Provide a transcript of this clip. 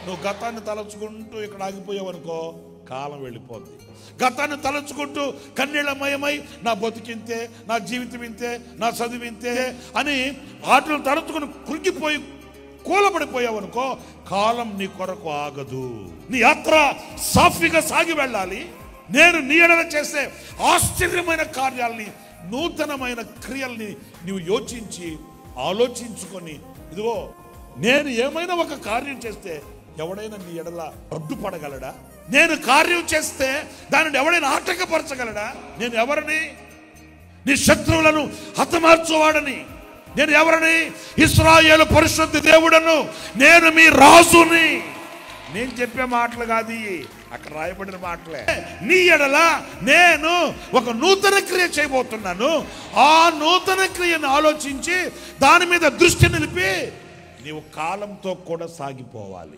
నువ్వు గతాన్ని తలచుకుంటూ ఇక్కడ ఆగిపోయావు అనుకో, కాలం వెళ్ళిపోద్ది. గతాన్ని తలచుకుంటూ కన్నీళ్ళమయమై నా బతుకింతే, నా జీవితం ఇంతే, నా చదువు ఇంతే అని వాటిని తలచుకుని కృంగిపోయి కూలబడిపోయావు అనుకో, కాలం నీ కొరకు ఆగదు. నీ యాత్ర సాఫీగా సాగి వెళ్ళాలి. నేను నీ ఎడల చేసే ఆశ్చర్యమైన కార్యాలని, నూతనమైన క్రియల్ని నీవు యోచించి ఆలోచించుకొని, ఇదిగో నేను ఏమైనా ఒక కార్యం చేస్తే ఎవడైనా నీ ఎడల అడ్డుపడగలడా? నేను కార్యం చేస్తే దానిని ఎవడైనా ఆటంకపరచగలడా? నేను ఎవరిని? నీ శత్రువులను హతమార్చువాడని. నేను ఎవరిని? ఇశ్రాయేలు పరిశుద్ధ దేవుడను, నేను మీ రాజుని. నేను చెప్పే మాటలు కాదు, అక్కడ రాయబడిన మాటలే. నీ ఎడల నేను ఒక నూతన క్రియ చేయబోతున్నాను. ఆ నూతన క్రియను ఆలోచించి దాని మీద దృష్టి నిలిపి నీవు కాలంతో కూడా సాగిపోవాలి.